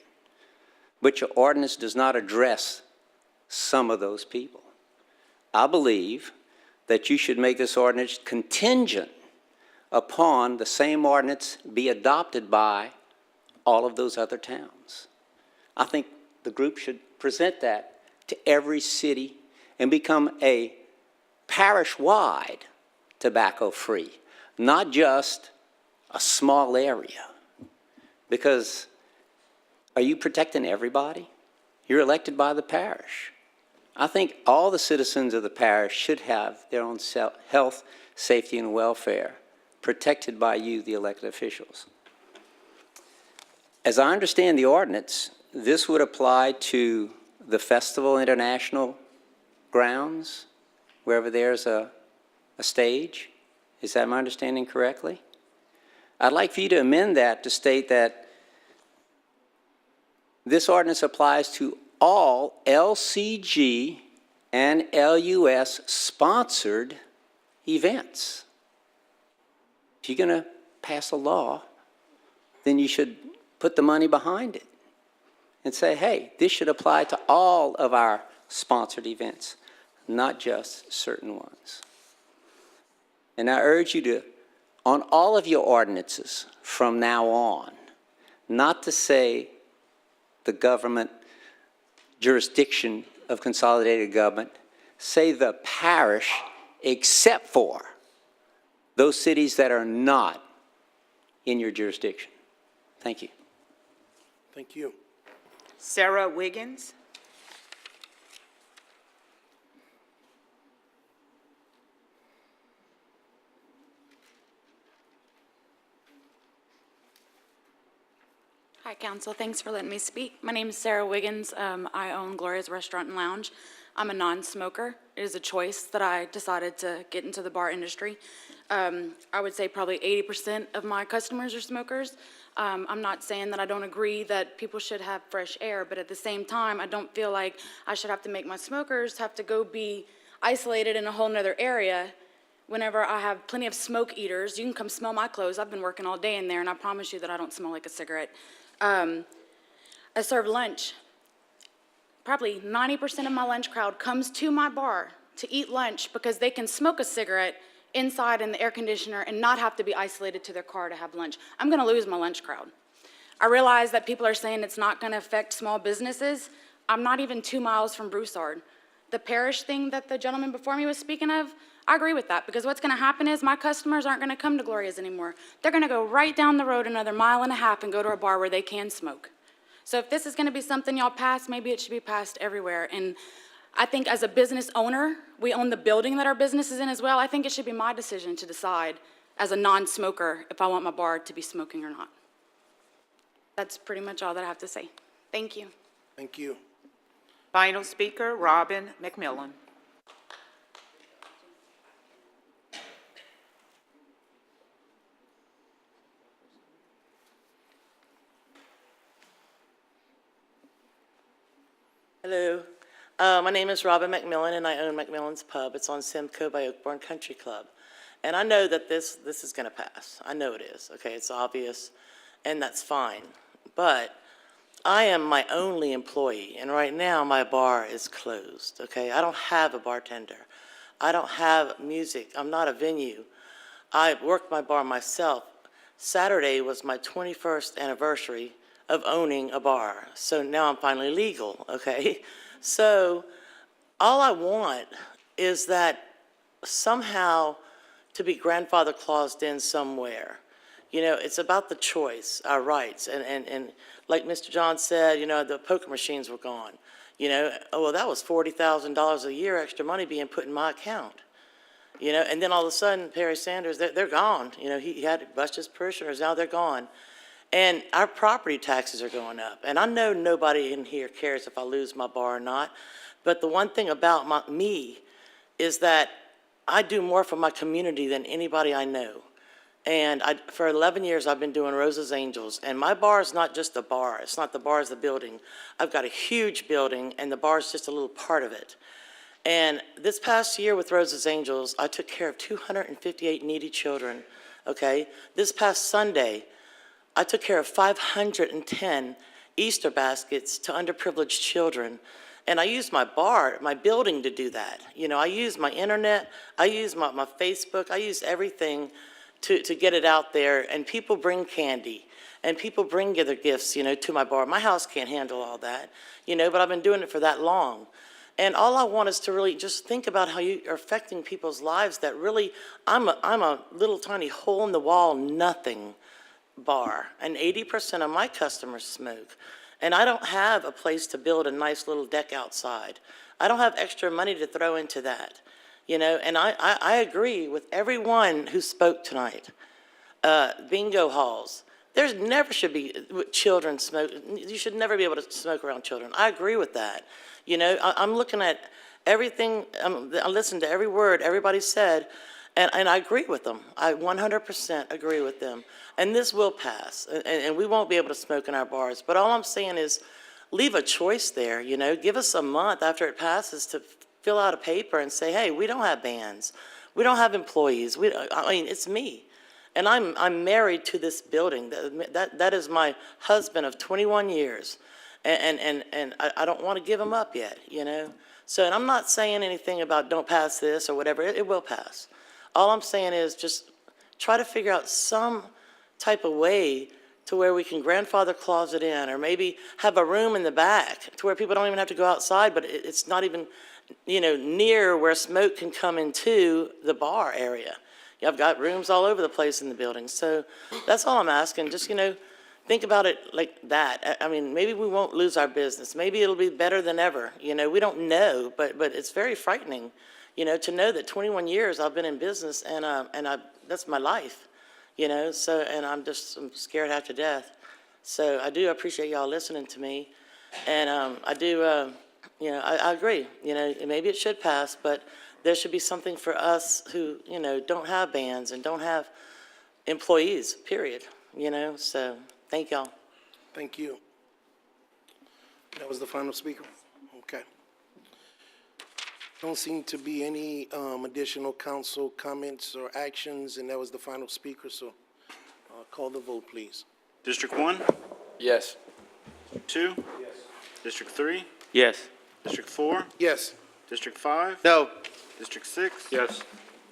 but your ordinance does not address some of those people. I believe that you should make this ordinance contingent upon the same ordinance be adopted by all of those other towns. I think the group should present that to every city and become a parish-wide tobacco-free, not just a small area. Because are you protecting everybody? You're elected by the parish. I think all the citizens of the parish should have their own health, safety, and welfare protected by you, the elected officials. As I understand the ordinance, this would apply to the Festival International grounds, wherever there's a stage. Is that my understanding correctly? I'd like for you to amend that to state that this ordinance applies to all LCG and LUS sponsored events. If you're going to pass a law, then you should put the money behind it and say, hey, this should apply to all of our sponsored events, not just certain ones. And I urge you to, on all of your ordinances from now on, not to say the government jurisdiction of consolidated government, say the parish except for those cities that are not in your jurisdiction. Thank you. Thank you. Sarah Wiggins. Hi, Council. Thanks for letting me speak. My name is Sarah Wiggins. I own Gloria's Restaurant and Lounge. I'm a non-smoker. It is a choice that I decided to get into the bar industry. I would say probably 80% of my customers are smokers. I'm not saying that I don't agree that people should have fresh air, but at the same time, I don't feel like I should have to make my smokers have to go be isolated in a whole nother area. Whenever I have plenty of smoke eaters, you can come smell my clothes. I've been working all day in there, and I promise you that I don't smell like a cigarette. I serve lunch. Probably 90% of my lunch crowd comes to my bar to eat lunch because they can smoke a cigarette inside in the air conditioner and not have to be isolated to their car to have lunch. I'm going to lose my lunch crowd. I realize that people are saying it's not going to affect small businesses. I'm not even 2 miles from Broussard. The parish thing that the gentleman before me was speaking of, I agree with that, because what's going to happen is my customers aren't going to come to Gloria's anymore. They're going to go right down the road another 1.5 miles and go to a bar where they can smoke. So if this is going to be something y'all pass, maybe it should be passed everywhere. And I think as a business owner, we own the building that our business is in as well. I think it should be my decision to decide as a non-smoker if I want my bar to be smoking or not. That's pretty much all that I have to say. Thank you. Thank you. Final speaker, Robin McMillan. Hello. My name is Robin McMillan, and I own McMillan's Pub. It's on Simcoe by Oakbourne Country Club. And I know that this is going to pass. I know it is. Okay, it's obvious, and that's fine. But I am my only employee, and right now my bar is closed. Okay, I don't have a bartender. I don't have music. I'm not a venue. I worked my bar myself. Saturday was my 21st anniversary of owning a bar. So now I'm finally legal, okay? So all I want is that somehow to be grandfather claused in somewhere. You know, it's about the choice, our rights. And like Mr. John said, you know, the poker machines were gone. You know, oh, well, that was $40,000 a year extra money being put in my account. You know, and then all of a sudden, Perry Sanders, they're gone. You know, he had to bust his parishioners, now they're gone. And our property taxes are going up. And I know nobody in here cares if I lose my bar or not. But the one thing about me is that I do more for my community than anybody I know. And for 11 years, I've been doing Rosa's Angels. And my bar is not just a bar. It's not the bar, it's the building. I've got a huge building, and the bar is just a little part of it. And this past year with Rosa's Angels, I took care of 258 needy children, okay? This past Sunday, I took care of 510 Easter baskets to underprivileged children. And I used my bar, my building to do that. You know, I used my internet, I used my Facebook, I used everything to get it out there. And people bring candy, and people bring their gifts, you know, to my bar. My house can't handle all that, you know, but I've been doing it for that long. And all I want is to really just think about how you are affecting people's lives that really, I'm a little tiny hole in the wall, nothing bar. And 80% of my customers smoke. And I don't have a place to build a nice little deck outside. I don't have extra money to throw into that. You know, and I agree with everyone who spoke tonight. Bingo halls. There's never should be children smoke. You should never be able to smoke around children. I agree with that. You know, I'm looking at everything, I listened to every word everybody said, and I agree with them. I 100% agree with them. And this will pass, and we won't be able to smoke in our bars. But all I'm saying is leave a choice there, you know. Give us a month after it passes to fill out a paper and say, hey, we don't have bans. We don't have employees. I mean, it's me. And I'm married to this building. That is my husband of 21 years. And I don't want to give him up yet, you know. So, and I'm not saying anything about don't pass this or whatever. It will pass. All I'm saying is just try to figure out some type of way to where we can grandfather clause it in, or maybe have a room in the back to where people don't even have to go outside, but it's not even, you know, near where smoke can come into the bar area. I've got rooms all over the place in the building. So that's all I'm asking. Just, you know, think about it like that. I mean, maybe we won't lose our business. Maybe it'll be better than ever. You know, we don't know, but it's very frightening, you know, to know that 21 years I've been in business and that's my life, you know. So, and I'm scared half to death. So I do appreciate y'all listening to me, and I do, you know, I agree. You know, maybe it should pass, but there should be something for us who, you know, don't have bands and don't have employees, period, you know. So thank y'all. Thank you. That was the final speaker? Okay. Don't seem to be any additional council comments or actions, and that was the final speaker, so call the vote, please. District 1? Yes. 2? Yes. District 3? Yes. District 4? Yes. District 5? No. District 6? Yes.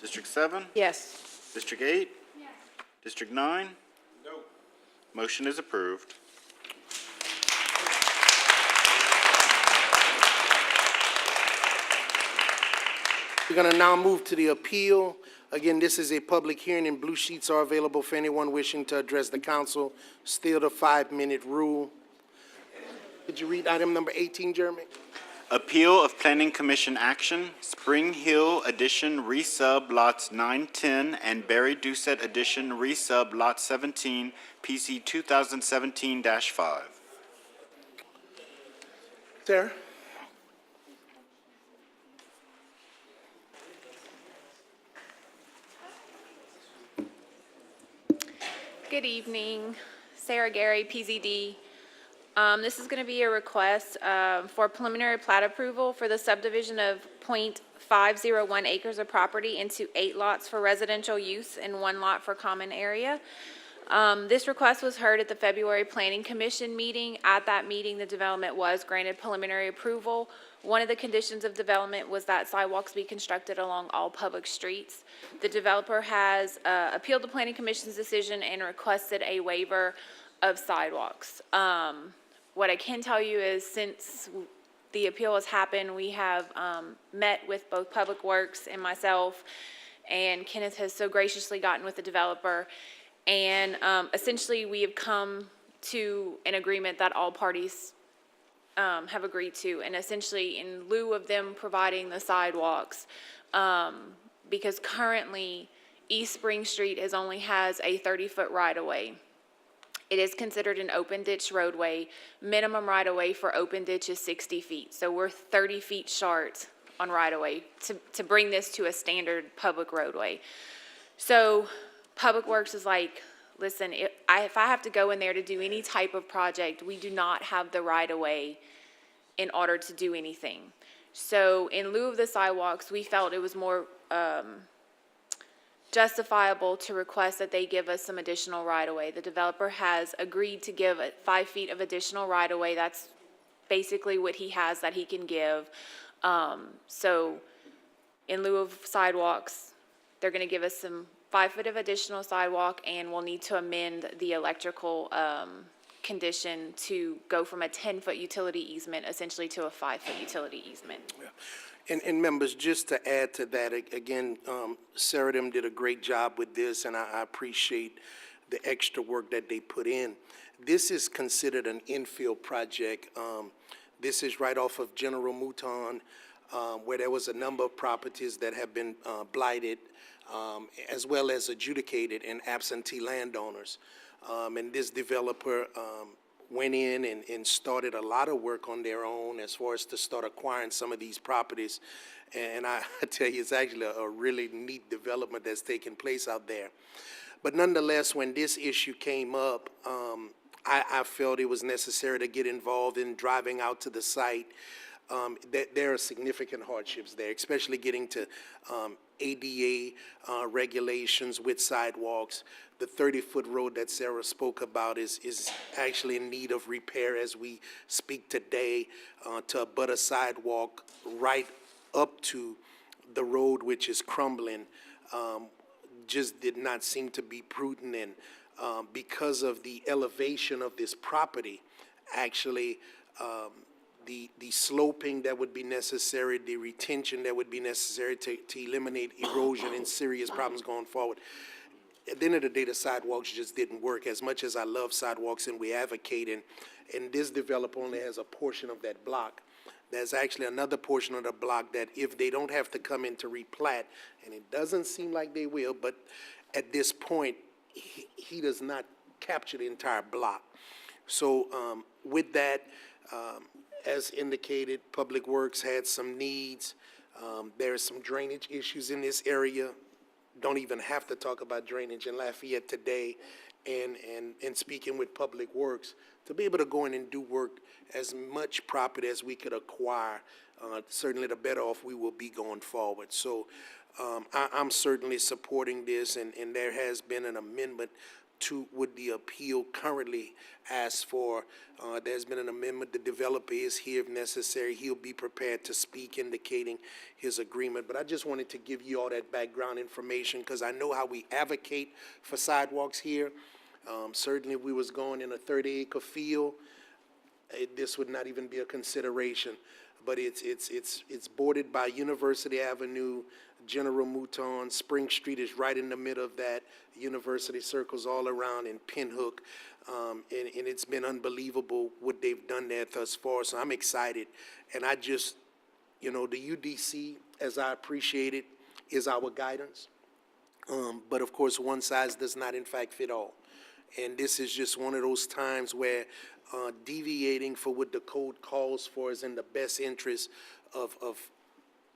District 7? Yes. District 8? Yes. District 9? No. Motion is approved. We're going to now move to the appeal. Again, this is a public hearing, and blue sheets are available for anyone wishing to address the council. Still the 5-minute rule. Could you read item number 18, Jeremy? Appeal of Planning Commission action, Spring Hill Addition resub lots 9-10 and Barry Doucette Addition resub lot 17, PC 2017-5. Sarah? Good evening, Sarah Gary, PZD. This is going to be a request for preliminary plat approval for the subdivision of .501 acres of property into 8 lots for residential use and 1 lot for common area. This request was heard at the February Planning Commission meeting. At that meeting, the development was granted preliminary approval. One of the conditions of development was that sidewalks be constructed along all public streets. The developer has appealed the Planning Commission's decision and requested a waiver of sidewalks. What I can tell you is since the appeal has happened, we have met with both Public Works and myself, and Kenneth has so graciously gotten with the developer. And essentially, we have come to an agreement that all parties have agreed to. And essentially, in lieu of them providing the sidewalks, because currently East Spring Street only has a 30-foot right-of-way. It is considered an open ditch roadway. Minimum right-of-way for open ditch is 60 feet. So we're 30 feet short on right-of-way to bring this to a standard public roadway. So Public Works is like, listen, if I have to go in there to do any type of project, we do not have the right-of-way in order to do anything. So in lieu of the sidewalks, we felt it was more justifiable to request that they give us some additional right-of-way. The developer has agreed to give 5 feet of additional right-of-way. That's basically what he has that he can give. So in lieu of sidewalks, they're going to give us some 5 foot of additional sidewalk, and we'll need to amend the electrical condition to go from a 10-foot utility easement essentially to a 5-foot utility easement. Yeah. And members, just to add to that, again, Sarah them did a great job with this, and I appreciate the extra work that they put in. This is considered an infill project. This is right off of General Mouton, where there was a number of properties that have been blighted, as well as adjudicated and absentee landowners. And this developer went in and started a lot of work on their own as far as to start acquiring some of these properties. And I tell you, it's actually a really neat development that's taking place out there. But nonetheless, when this issue came up, I felt it was necessary to get involved in driving out to the site. There are significant hardships there, especially getting to ADA regulations with sidewalks. The 30-foot road that Sarah spoke about is actually in need of repair as we speak today, to abut a sidewalk right up to the road, which is crumbling. Just did not seem to be prudent, and because of the elevation of this property, actually, the sloping that would be necessary, the retention that would be necessary to eliminate erosion and serious problems going forward. At the end of the day, the sidewalks just didn't work. As much as I love sidewalks and we advocate, and this developer only has a portion of that block. There's actually another portion of the block that if they don't have to come in to replat, and it doesn't seem like they will, but at this point, he does not capture the entire block. So with that, as indicated, Public Works had some needs. There are some drainage issues in this area. Don't even have to talk about drainage in Lafayette today. And speaking with Public Works, to be able to go in and do work as much property as we could acquire, certainly the better off we will be going forward. So I'm certainly supporting this, and there has been an amendment to what the appeal currently asks for. There's been an amendment. The developer is here if necessary. He'll be prepared to speak, indicating his agreement. But I just wanted to give you all that background information because I know how we advocate for sidewalks here. Certainly if we was going in a 30-acre field, this would not even be a consideration. But it's bordered by University Avenue, General Mouton. Spring Street is right in the middle of that. University circles all around in Pinhook. And it's been unbelievable what they've done there thus far. So I'm excited. And I just, the UDC, as I appreciate it, is our guidance. But of course, one size does not in fact fit all. And this is just one of those times where deviating for what the code calls for is in the best interest of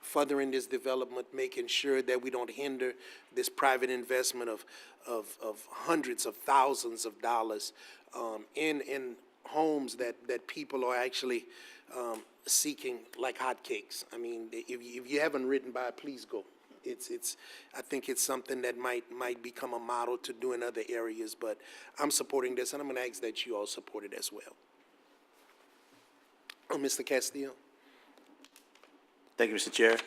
furthering this development, making sure that we don't hinder this private investment of hundreds of thousands of dollars in homes that people are actually seeking like hotcakes. I mean, if you haven't ridden by, please go. I think it's something that might become a model to do in other areas, but I'm supporting this, and I'm going to ask that you all support it as well. Mr. Castillo. Thank you, Mr. Chair.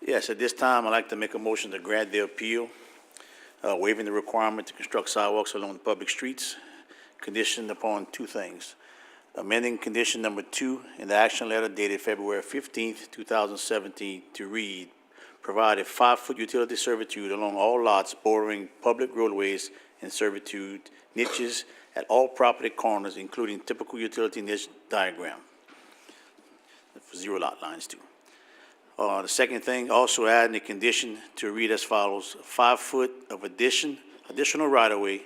Yes, at this time, I'd like to make a motion to grant the appeal, waiving the requirement to construct sidewalks along the public streets, conditioned upon two things. Amending condition number 2 in the action letter dated February 15th, 2017 to read, provide a 5-foot utility servitude along all lots bordering public roadways and servitude niches at all property corners, including typical utility niche diagram. For 0 lot lines too. The second thing, also adding a condition to read as follows: 5 foot of additional right-of-way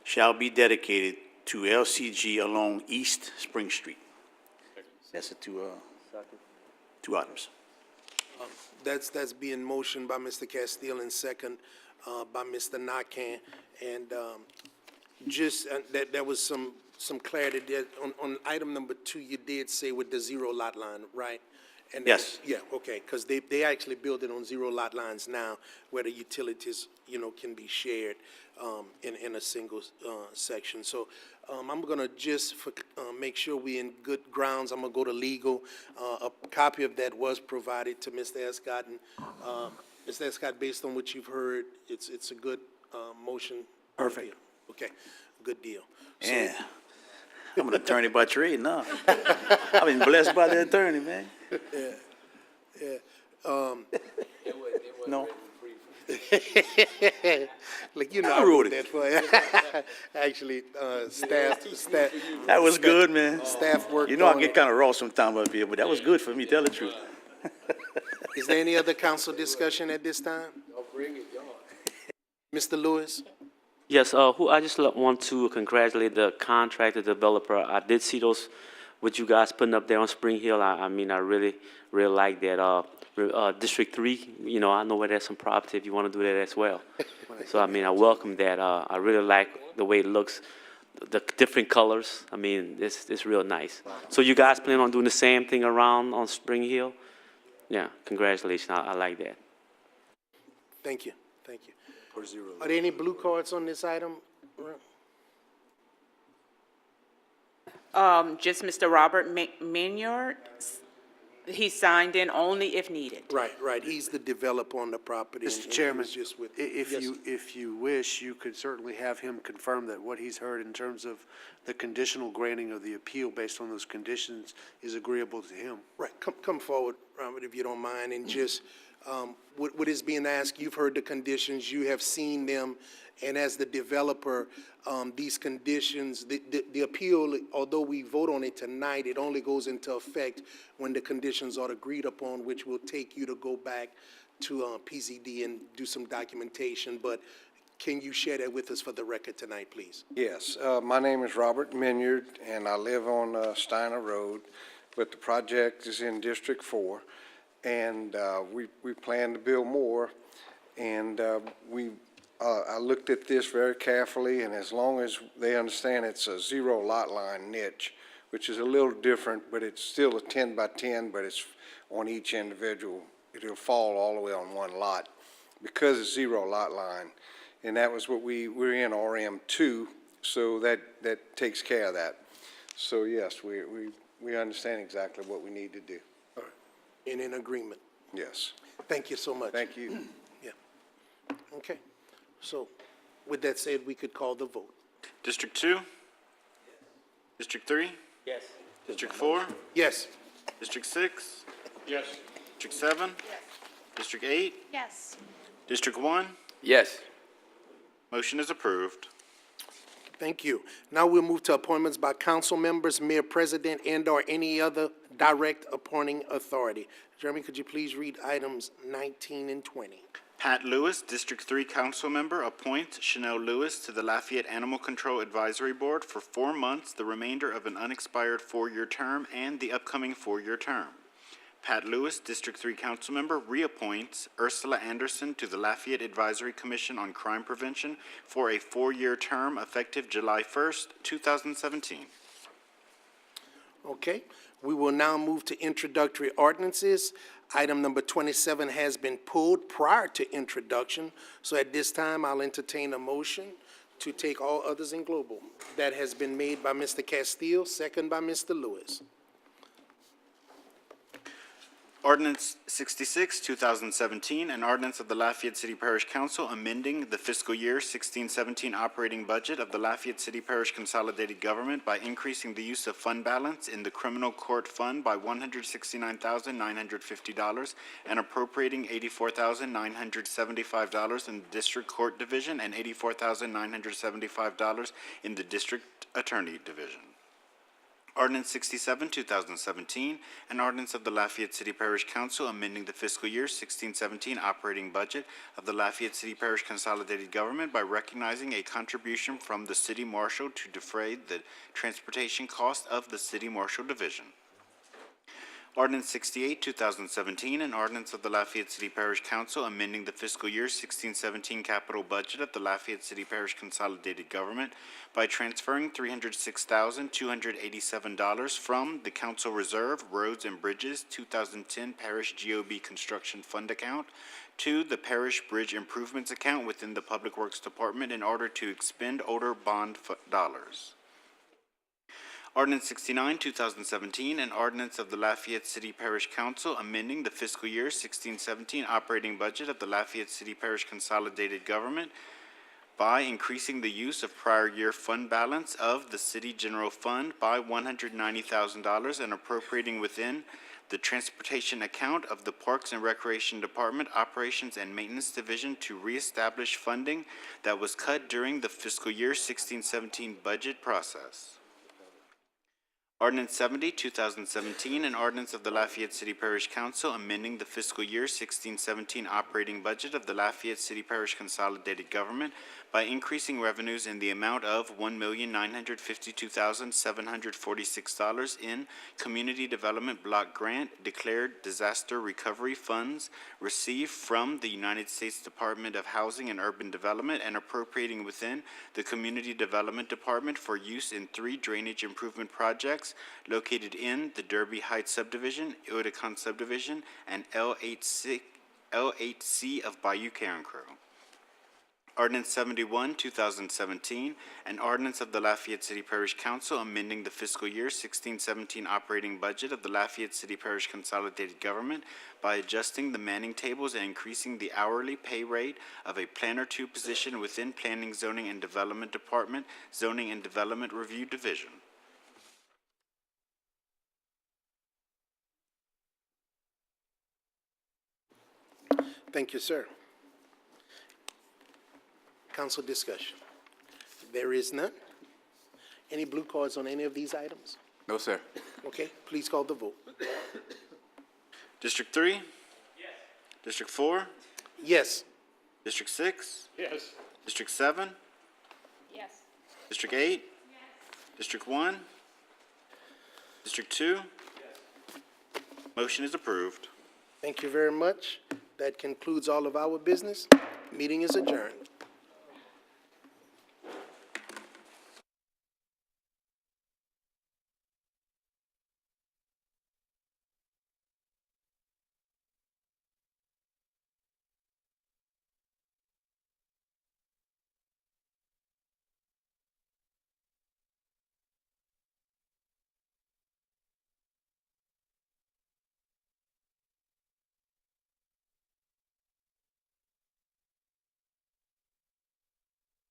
shall be dedicated to LCG along East Spring Street. That's the two items. That's being motioned by Mr. Castile and second by Mr. Nakhan. And there was some clarity there. On item number 2, you did say with the 0 lot line, right? And Yes. Yeah, okay, because they actually build it on 0 lot lines now where the utilities, can be shared in a single section. So I'm going to just make sure we in good grounds, I'm going to go to legal. A copy of that was provided to Mr. Escott. And Mr. Escott, based on what you've heard, it's a good motion. Perfect. Okay, good deal. So, Yeah. I'm an attorney by trade now. I've been blessed by the attorney, man. No. Like, I wrote that for you. Actually, staff. That was good, man. Staff worked I on get it. kind of raw sometimes up here, but that was good for me, tell the truth. Is there any other council discussion at this time? Mr. Lewis? Yes, I just want to congratulate the contractor developer. I did see those, what you guys putting up there on Spring Hill. I mean, I really like that. District 3, I know where there's some property if you want to do that as well. So, I mean, I welcome that. I really like the way it looks, the different colors. I mean, it's real nice. So you guys plan on doing the same thing around on Spring Hill? Yeah, congratulations. I like that. Thank you. Are there any blue cards on this item? Just Mr. Robert Minyard. He signed in only if needed. Right. He's the developer on the property. Mr. and Chairman, he was just with, if Yes. you wish, you could certainly have him confirm that what he's heard in terms of the conditional granting of the appeal based on those conditions is agreeable to him. Right, come forward, Robert, if you don't mind, and just, what is being asked, you've heard the conditions, you have seen them, and as the developer, these conditions, the appeal, although we vote on it tonight, it only goes into effect when the conditions are agreed upon, which will take you to go back to PZD and do some documentation, but can you share that with us for the record tonight, please? Yes, my name is Robert Minyard, and I live on Steiner Road, but the project is in District 4, and we plan to build more, and I looked at this very carefully, and as long as they understand it's a 0 lot line niche, which is a little different, but it's still a 10 by 10, but it's on each individual. It'll fall all the way on one lot because it's 0 lot line. And that was what we're in RM2, so that takes care of that. So yes, we understand exactly what we need to do. All right. And in agreement? Yes. Thank you so much. Thank you. Yeah. Okay. So with that said, we could call the vote. District 2? District 3? Yes. District 4? Yes. District 6? Yes. District 7? Yes. District 8? Yes. District 1? Yes. Motion is approved. Thank you. Now we'll move to appointments by council members, mayor, president, and/or any other direct appointing authority. Jeremy, could you please read items 19 and 20? Pat Lewis, District 3 Council Member, appoints Chanel Lewis to the Lafayette Animal Control Advisory Board for 4 months, the remainder of an unexpired 4-year term, and the upcoming 4-year term. Pat Lewis, District 3 Council Member, reappoints Ursula Anderson to the Lafayette Advisory Commission on Crime Prevention for a 4-year term effective July 1st, 2017. Okay. We will now move to introductory ordinances. Item number 27 has been pulled prior to introduction, so at this time, I'll entertain a motion to take all others in global. That has been made by Mr. Castile, second by Mr. Lewis. Ordinance 66, 2017, an ordinance of the Lafayette City Parish Council amending the fiscal year 16-17 operating budget of the Lafayette City Parish Consolidated Government by increasing the use of fund balance in the criminal court fund by $169,950 and appropriating $84,975 in the district court division and $84,975 in the district attorney division. Ordinance 67, 2017, an ordinance of the Lafayette City Parish Council amending the fiscal year 16-17 operating budget of the Lafayette City Parish Consolidated Government by recognizing a contribution from the city marshal to defray the transportation cost of the city marshal division. Ordinance 68, 2017, an ordinance of the Lafayette City Parish Council amending the fiscal year 16-17 capital budget of the Lafayette City Parish Consolidated Government by transferring $306,287 from the Council Reserve Roads and Bridges 2010 Parish GOB Construction Fund account to the Parish Bridge Improvements account within the Public Works Department in order to expend older bond dollars. Ordinance 69, 2017, an ordinance of the Lafayette City Parish Council amending the fiscal year 16-17 operating budget of the Lafayette City Parish Consolidated Government by increasing the use of prior year fund balance of the City General Fund by $190,000 and appropriating within the transportation account of the Parks and Recreation Department Operations and Maintenance Division to reestablish funding that was cut during the fiscal year 16-17 budget process. Ordinance 70, 2017, an ordinance of the Lafayette City Parish Council amending the fiscal year 16-17 operating budget of the Lafayette City Parish Consolidated Government by increasing revenues in the amount of $1,952,746 in Community Development Block Grant declared disaster recovery funds received from the United States Department of Housing and Urban Development and appropriating within the Community Development Department for use in 3 drainage improvement projects located in the Derby Heights Subdivision, Oticon Subdivision, and L8C of Bayou Carencro. Ordinance 71, 2017, an ordinance of the Lafayette City Parish Council amending the fiscal year 16-17 operating budget of the Lafayette City Parish Consolidated Government by adjusting the manning tables and increasing the hourly pay rate of a Planner 2 position within Planning, Zoning, and Development Department, Zoning and Development Review Division. Thank you, sir. Council discussion. There is none. Any blue cards on any of these items? No, sir. Okay, please call the vote. District 3? Yes. District 4? Yes. District 6? Yes. District 7? Yes. District 8? Yes. District 1? District 2? Yes. Motion is approved. Thank you very much. That concludes all of our business. Meeting is adjourned.